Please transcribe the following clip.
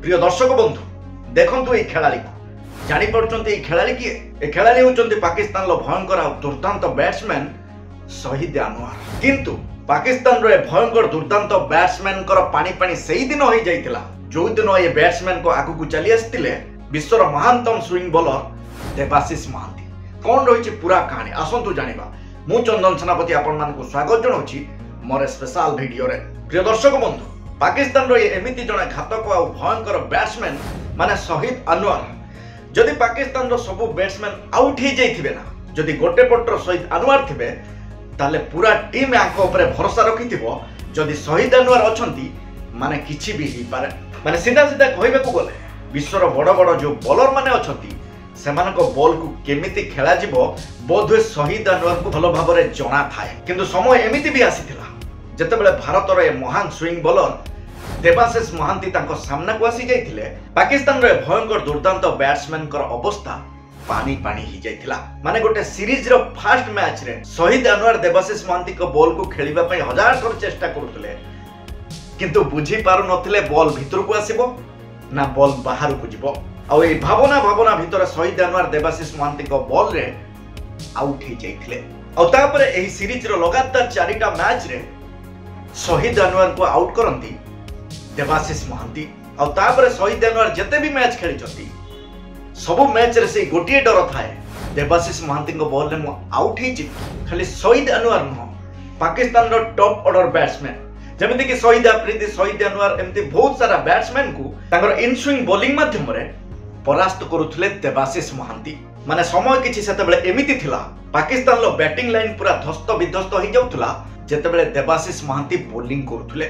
प्रिय दर्शक बंधु देखंतु ए खेलाड़ी को जानि पड़चंती ए खेलाड़ी किए ए खेलाड़ी होचंती पाकिस्तान लो भयंकर आ दुर्दांत बैट्समैन शहीद अनवर। किंतु पाकिस्तान रे भयंकर दुर्दांत बैट्समैन कर पानी पानी सेही दिन होई जाइतिला जो दिन ए बैट्समैन को आगु को चली आस्तिले विश्वर महानतम स्विंग बॉलर देबाशिष महांती। कौन रही पूरा कहानी आसतु जानिबा। मु चंदन सेनापति आपण मानकु स्वागत जणाउछि मोर स्पेशल वीडियो रे। प्रिय दर्शक बंधु पाकिस्तान रो एमिति जने घातक आ भयंकर बैट्समैन माने शहीद अनवर जदि पाकिस्तान रो सब बैट्समैन आउट ही जाइथिबे ना जदि गोटे पटर शहीद अनवर थिबे ताले पूरा टीम आंको ऊपर भरोसा रखिथिबो जदि शहीद अनवर अछंती माने किछि भी ही पारे। माने सीधा सीधा कहबे को गले विश्वर बड़ बड़ जो बॉलर माने अछंती सेमानको बॉल को केमिति खेला जिवो बोधवे शहीद अनवर को भलो भाबरे जणा थाए। किंतु समय एमिति भी आसीथिला जेतेबेले भारत रे महान स्विंग बॉलर देबाशिष महांती तांको सामना को आसी जाइथिले पाकिस्तान रे भयंकर दुर्दांत बैट्समैन कर अवस्था पानी पानी ही जाइथिला। माने गोटे सीरीज रो फर्स्ट मैच रे शहीद अनवर देबाशिष महांती को बॉल को खेलिबा पई हजार थर चेष्टा करथले किंतु बुझी पारु नथिले बॉल भीतर को आसीबो ना बॉल बाहर को जिवो। आ ए भावना भीतर शहीद अनवर देबाशिष महांती को बॉल रे आउट ही जाइथिले। आ तापरे एही सीरीज रो लगातार 4टा मैच रे शहीद अनवर को आउट करंती देबाशिष महांती। आ तापरे शहीद अनवर जते भी मैच खेली चंती सब मैच रे से गोटिए डर थाए देबाशिष महांती को बॉल रे मु आउट ही जी। खाली शहीद अनवर न पाकिस्तान रो टॉप ऑर्डर बैट्समैन जेमिति कि शहीद अफरीदी शहीद अनवर एमती बहुत सारा बैट्समैन को तांगर इन स्विंग बॉलिंग माध्यम रे परास्त करुथले देबाशिष महांती। माने समय किछि सेतेबेले एमिति थिला पाकिस्तान लो बैटिंग लाइन पूरा ध्वस्त विध्वस्त हो जाउथला जेतेबेले देबाशिष महांती बॉलिंग करुथले।